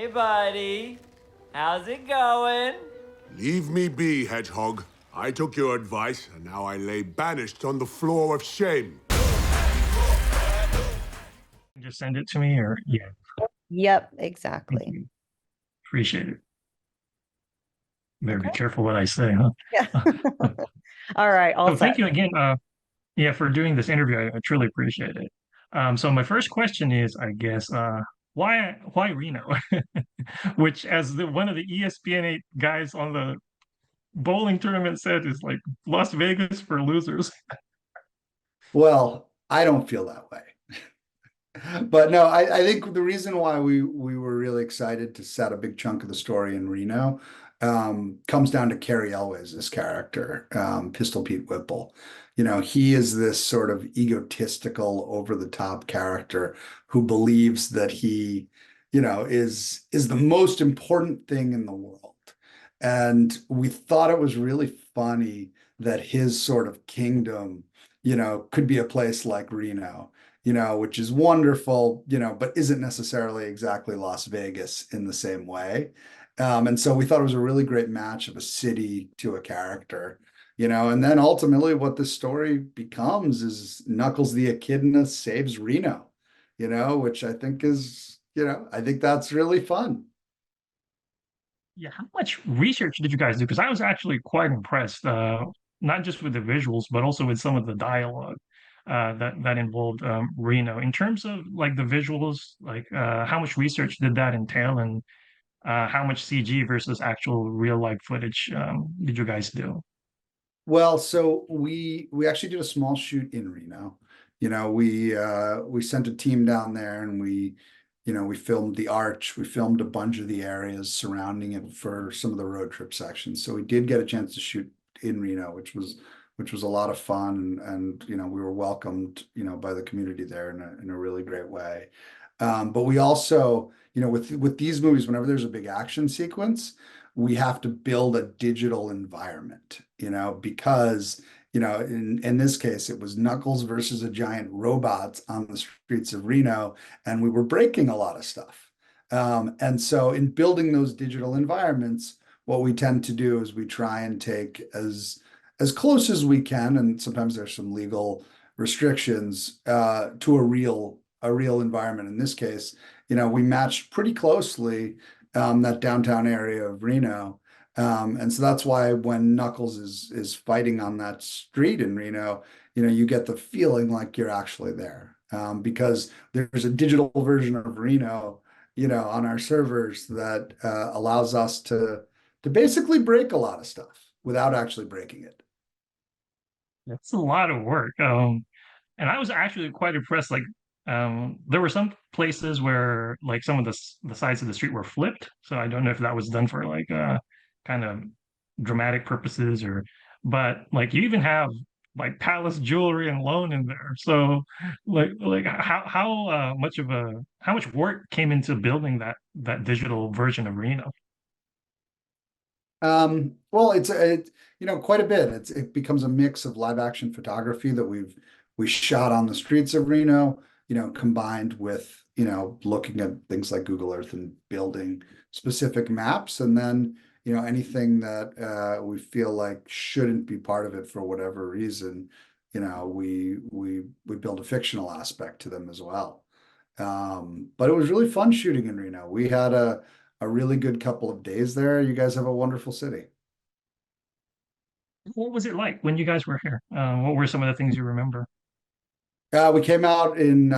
Hey, buddy. How's it going? Leave me be, Hedgehog. I took your advice, and now I lay banished on the floor of shame. Just send it to me, or yeah, Yep, thank exactly. you. Appreciate it. Better be Okay. careful what I say, huh? Yeah. All right, all So thank set. you again, yeah, for doing this interview. I truly appreciate it. So my first question is, I guess, why Reno? Which, as one of the ESPN 8 guys on the bowling tournament said, is like Las Vegas for losers. Well, I don't feel that way. But no, I think the reason why we were really excited to set a big chunk of the story in Reno comes down to Carrie Elway's this character, Pistol Pete Whipple. You know, he is this sort of egotistical, over-the-top character who believes that he, is the most important thing in the world. And we thought it was really funny that his sort of kingdom, could be a place like Reno, which is wonderful, but isn't necessarily exactly Las Vegas in the same way. And so we thought it was a really great match of a city to a character, and then ultimately what the story becomes is Knuckles the Echidna saves Reno, which I think is, I think that's really fun. Yeah, how much research did you guys do? Because I was actually quite impressed, not just with the visuals, but also with some of the dialogue that involved Reno. In terms of like the visuals, like how much research did that entail, and how much CG versus actual real life footage did you guys do? Well, so we actually did a small shoot in Reno. We sent a team down there and we filmed the arch, we filmed a bunch of the areas surrounding it for some of the road trip sections. So we did get a chance to shoot in Reno, which was a lot of fun and we were welcomed, by the community there in a really great way. But we also, with these movies, whenever there's a big action sequence, we have to build a digital environment, because, in this case, it was Knuckles versus a giant robot on the streets of Reno, and we were breaking a lot of stuff. And so in building those digital environments, what we tend to do is we try and take as close as we can, and sometimes there's some legal restrictions, to a real environment. In this case, we matched pretty closely that downtown area of Reno. And so that's why when Knuckles is fighting on that street in Reno, you get the feeling like you're actually there. Because there's a digital version of Reno, on our servers that allows us to basically break a lot of stuff without actually breaking it. That's a lot of work. And I was actually quite impressed. Like, there were some places where like some of the sides of the street were flipped. So I don't know if that was done for like kind of dramatic purposes but like you even have like palace jewelry and loan in there. So like how how much work came into building that digital version of Reno? Well, quite a bit. It becomes a mix of live action photography that we shot on the streets of Reno, combined with, looking at things like Google Earth and building specific maps. And then, anything that we feel like shouldn't be part of it for whatever reason, we build a fictional aspect to them as well. But it was really fun shooting in Reno. We had a really good couple of days there. You guys have a wonderful city. What was it like when you guys were here? What were some of the things you remember? We came out in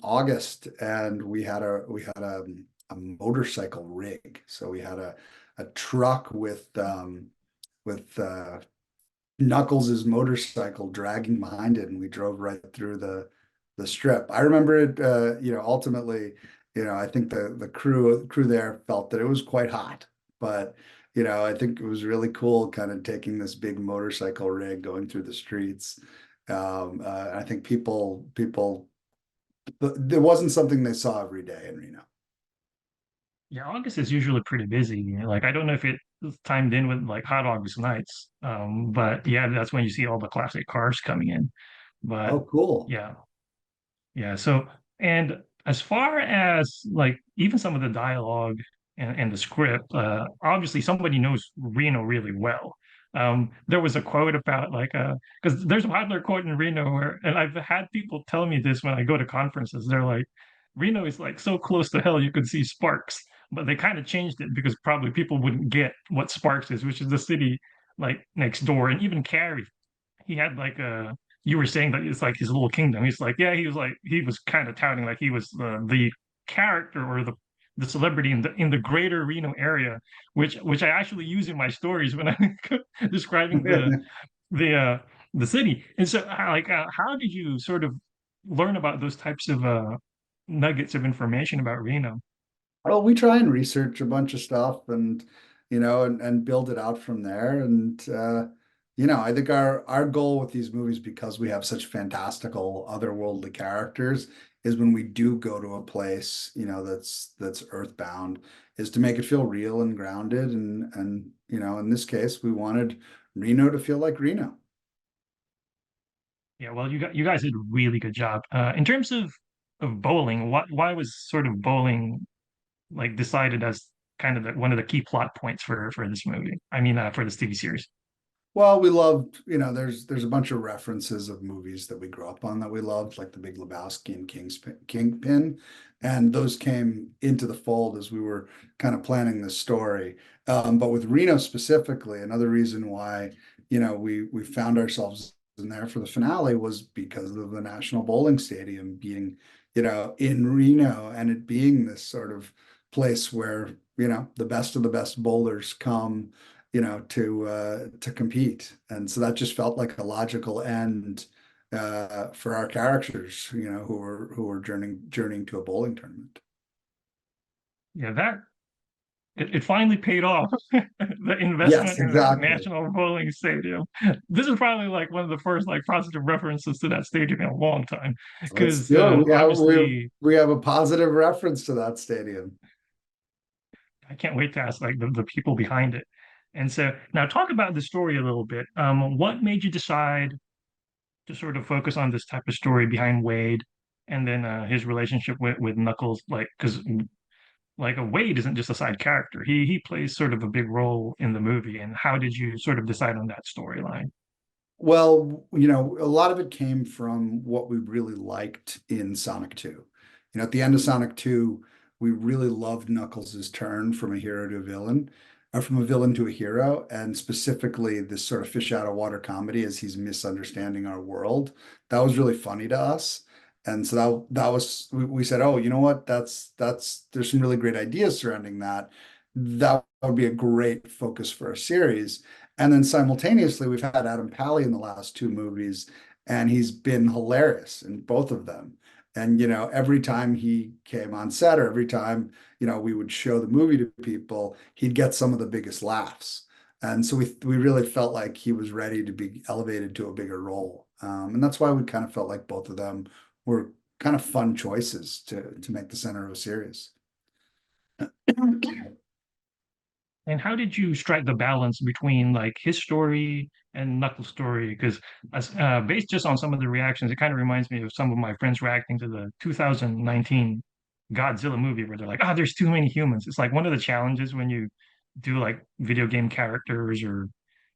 August, and we had a motorcycle rig. So we had a truck with Knuckles' motorcycle dragging behind it, and we drove right through the strip. I remember it. Ultimately, I think the crew there felt that it was quite hot, but I think it was really cool, kind of taking this big motorcycle rig going through the streets. I think there wasn't something they saw every day in Reno. Yeah, August is usually pretty busy. Like I don't know if it timed in with like hot August nights. But yeah, that's when you see all the classic cars coming in. But Oh, cool. yeah, yeah. So and as far as like even some of the dialogue and the script, obviously somebody knows Reno really well. There was a quote about like because there's a popular quote in Reno where, and I've had people tell me this when I go to conferences. They're like, Reno is like so close to hell you could see sparks, but they kind of changed it because probably people wouldn't get what Sparks is, which is the city like next door. And even Carrie, he had like a you were saying that it's like his little kingdom. He's like, yeah, he was kind of touting like he was the character or the celebrity in the greater Reno area, which I actually use in my stories when I'm describing the uh the city. And so like how did you sort of learn about those types of nuggets of information about Reno? Well, we try and research a bunch of stuff and, and build it out from there. And, I think our goal with these movies, because we have such fantastical otherworldly characters, is when we do go to a place, that's earthbound, is to make it feel real and grounded. And, in this case, we wanted Reno to feel like Reno. Yeah, well, you guys did a really good job. In terms of bowling, why was sort of bowling like decided as kind of one of the key plot points for this movie? I mean, for this TV series. Well, we loved, there's a bunch of references of movies that we grew up on that we loved, like The Big Lebowski and Kingpin, and those came into the fold as we were kind of planning this story. But with Reno specifically, another reason why, we found ourselves in there for the finale was because of the National Bowling Stadium being, in Reno, and it being this sort of place where, the best of the best bowlers come, to compete. And so that just felt like a logical end for our characters, who were journeying to a bowling tournament. Yeah, that it finally paid off. The investment Yes, in the exactly. National Bowling Stadium. This is probably like one of the first like positive references to that stadium in a long time. Let's Because do it. obviously, We have a positive reference to that stadium. I can't wait to ask like the people behind it. And so now talk about the story a little bit. What made you decide to sort of focus on this type of story behind Wade and then his relationship with Knuckles? Like, because like a Wade isn't just a side character. He plays sort of a big role in the movie. And how did you sort of decide on that storyline? Well, a lot of it came from what we really liked in Sonic 2. At the end of Sonic 2, we really loved Knuckles' turn from a hero to a villain, or from a villain to a hero, and specifically this sort of fish out of water comedy as he's misunderstanding our world. That was really funny to us. And so that was we said, oh, you know what? That's there's some really great ideas surrounding that. That would be a great focus for a series. And then simultaneously, we've had Adam Pally in the last two movies, and he's been hilarious in both of them. And, every time he came on set, or every time, we would show the movie to people, he'd get some of the biggest laughs. And so we really felt like he was ready to be elevated to a bigger role. And that's why we kind of felt like both of them were kind of fun choices to make the center of a series. And how did you strike the balance between like his story and Knuckles' story? Because based just on some of the reactions, it kind of reminds me of some of my friends reacting to the 2019 Godzilla movie where they're like, "Ah, there's too many humans." It's like one of the challenges when you do like video game characters, or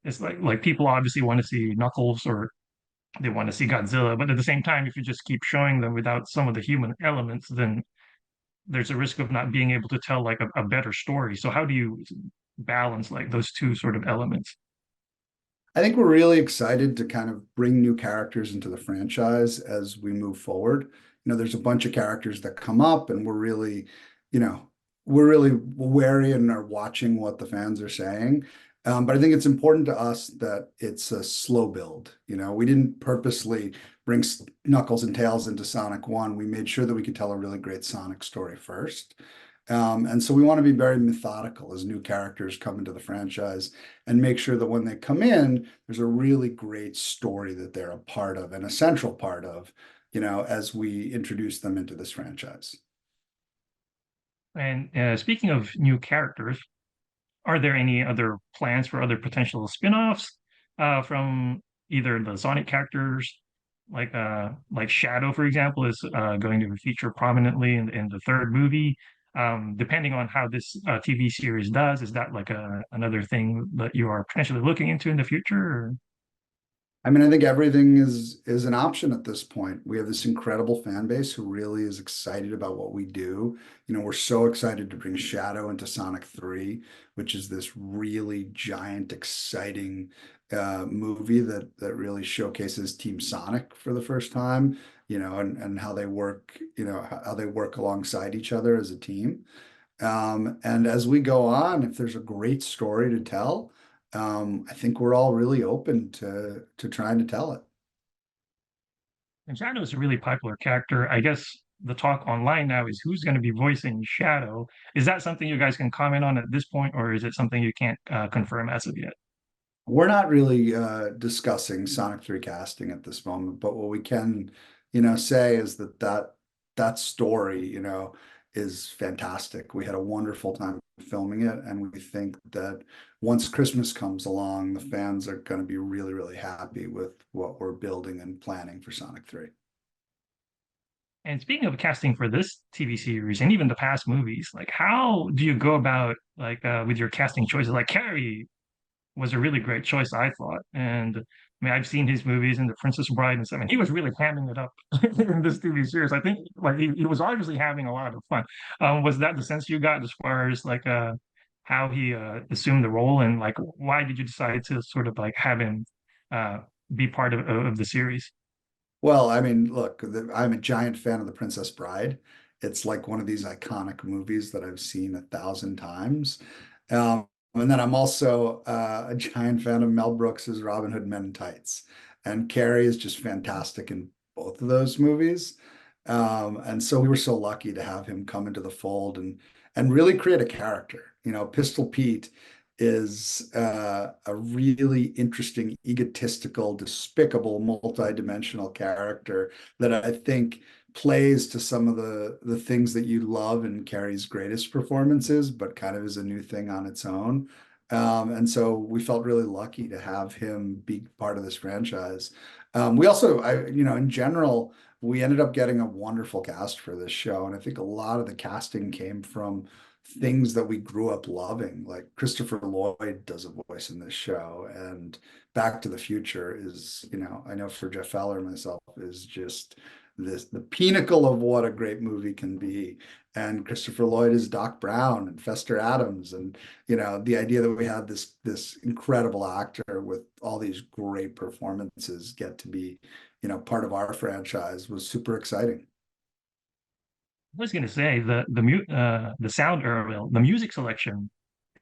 it's like people obviously want to see Knuckles or they want to see Godzilla, but at the same time, if you just keep showing them without some of the human elements, then there's a risk of not being able to tell like a better story. So how do you balance like those two sort of elements? I think we're really excited to kind of bring new characters into the franchise as we move forward. There's a bunch of characters that come up, and you know, we're really wary and are watching what the fans are saying. But I think it's important to us that it's a slow build. We didn't purposely bring Knuckles and Tails into Sonic 1. We made sure that we could tell a really great Sonic story first. And so we want to be very methodical as new characters come into the franchise and make sure that when they come in, there's a really great story that they're a part of and a central part of, as we introduce them into this franchise. And speaking of new characters, are there any other plans for other potential spin-offs from either the Sonic characters like Shadow, for example, is going to feature prominently in the third movie. Depending on how this TV series does, is that like another thing that you are potentially looking into in the future? Or? I mean, I think everything is an option at this point. We have this incredible fan base who really is excited about what we do. You know, we're so excited to bring Shadow into Sonic 3, which is this really giant, exciting movie that really showcases Team Sonic for the first time, you know, and how they work, you know, how they work alongside each other as a team. And as we go on, if there's a great story to tell, I think we're all really open to trying to tell it. And Shadow is a really popular character. I guess the talk online now is who's going to be voicing Shadow. Is that something you guys can comment on at this point, or is it something you can't confirm as of yet? We're not really discussing Sonic 3 casting at this moment, but what we can, you know, say is that story, you know, is fantastic. We had a wonderful time filming it, and we think that once Christmas comes along, the fans are going to be really, really happy with what we're building and planning for Sonic 3. And speaking of casting for this TV series and even the past movies, like how do you go about like with your casting choices? Like Carrie was a really great choice, I thought. And I mean, I've seen his movies and The Princess Bride and stuff, and he was really hamming it up in this TV series. I think like he was obviously having a lot of fun. Was that the sense you got as far as like how he assumed the role, and like why did you decide to sort of like have him uh be part of the series? Well, I mean, look, I'm a giant fan of The Princess Bride. It's like one of these iconic movies that I've seen 1,000 times. And then I'm also a giant fan of Mel Brooks's Robin Hood Men in Tights. And Carrie is just fantastic in both of those movies. And so we were so lucky to have him come into the fold and really create a character. You know, Pistol Pete is a really interesting, egotistical, despicable, multi-dimensional character that I think plays to some of the things that you love in Carrie's greatest performances, but kind of is a new thing on its own. And so we felt really lucky to have him be part of this franchise. We also, you know, in general, we ended up getting a wonderful cast for this show, and I think a lot of the casting came from things that we grew up loving. Like Christopher Lloyd does a voice in this show, and Back to the Future is, you know, I know for Jeff Fowler and myself is just the pinnacle of what a great movie can be. And Christopher Lloyd is Doc Brown and Fester Adams, and you know, the idea that we had this incredible actor with all these great performances get to be, you know, part of our franchise was super exciting. I was going to say the sound or well, the music selection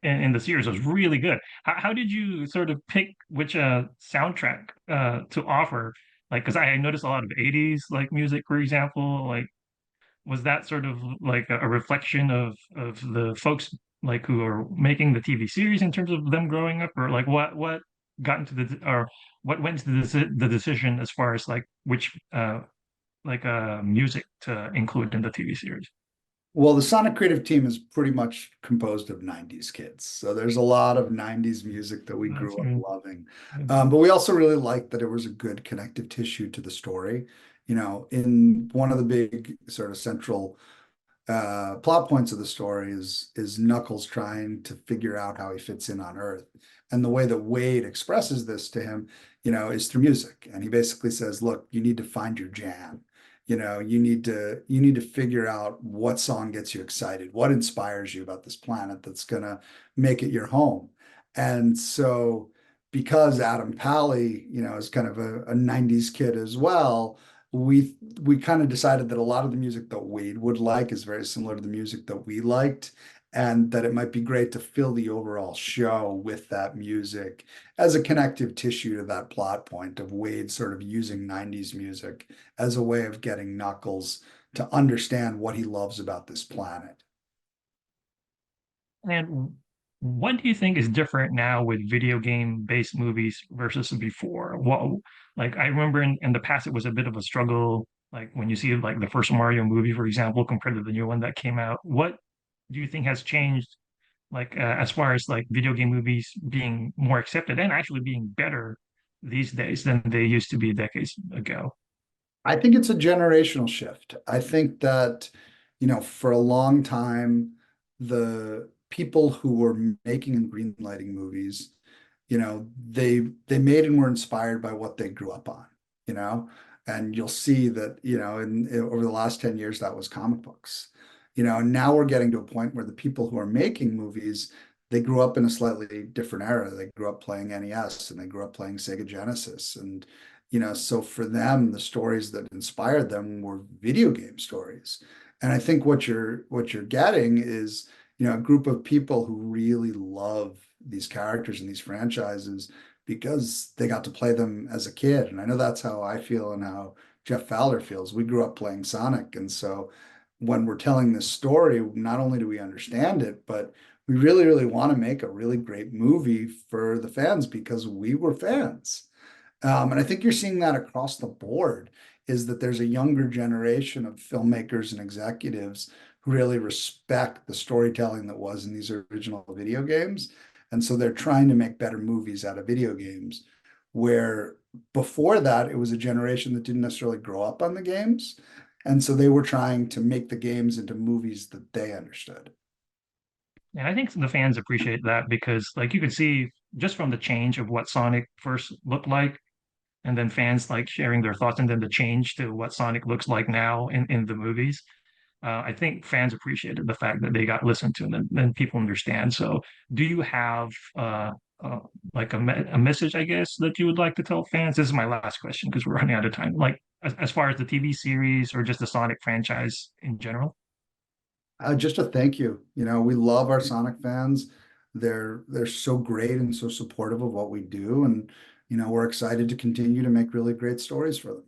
in the series was really good. How did you sort of pick which soundtrack to offer? Like, because I noticed a lot of 80s like music, for example. Like, was that sort of like a reflection of the folks like who are making the TV series in terms of them growing up, or like what got into the or what went into the decision as far as like which music to include in the TV series? Well, the Sonic creative team is pretty much composed of 90s kids. So there's a lot of 90s music that we That's grew up good. loving. But we also really liked that it was a good connective tissue to the story. You know, in one of the big sort of central plot points of the story is Knuckles trying to figure out how he fits in on Earth. And the way that Wade expresses this to him, you know, is through music. And he basically says, look, you need to find your jam. You know, you need to figure out what song gets you excited, what inspires you about this planet that's gonna make it your home. And so because Adam Pally, you know, is kind of a 90s kid as well, we kind of decided that a lot of the music that Wade would like is very similar to the music that we liked, and that it might be great to fill the overall show with that music as a connective tissue to that plot point of Wade sort of using 90s music as a way of getting Knuckles to understand what he loves about this planet. And what do you think is different now with video game based movies versus before? What like I remember in the past it was a bit of a struggle, like when you see like the first Mario movie, for example, compared to the new one that came out. What do you think has changed, like as far as like video game movies being more accepted and actually being better these days than they used to be decades ago? I think it's a generational shift. I think that, for a long time, the people who were making and greenlighting movies, they made and were inspired by what they grew up on, you know, and you'll see that, over the last 10 years, that was comic books, and now we're getting to a point where the people who are making movies, they grew up in a slightly different era. They grew up playing NES and they grew up playing Sega Genesis. And, so for them, the stories that inspired them were video game stories. And I think what you're getting is, a group of people who really love these characters and these franchises because they got to play them as a kid. And I know that's how I feel and how Jeff Fowler feels. We grew up playing Sonic. And so when we're telling this story, not only do we understand it, but we really, really want to make a really great movie for the fans because we were fans. And I think you're seeing that across the board is that there's a younger generation of filmmakers and executives who really respect the storytelling that was in these original video games. And so they're trying to make better movies out of video games, where before that, it was a generation that didn't necessarily grow up on the games. And so they were trying to make the games into movies that they understood. And I think the fans appreciate that because, like, you can see just from the change of what Sonic first looked like, and then fans like sharing their thoughts, and then the change to what Sonic looks like now in the movies. I think fans appreciated the fact that they got listened to, and then people understand. So, do you have uh, like a message, I guess, that you would like to tell fans? This is my last question because we're running out of time. Like, as far as the TV series or just the Sonic franchise in general? Just a thank you. We love our Sonic fans. They're so great and so supportive of what we do, and we're excited to continue to make really great stories for them.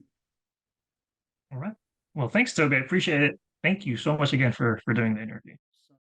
All right. Well, thanks, Toby. I appreciate it. Thank you so much again for doing the interview.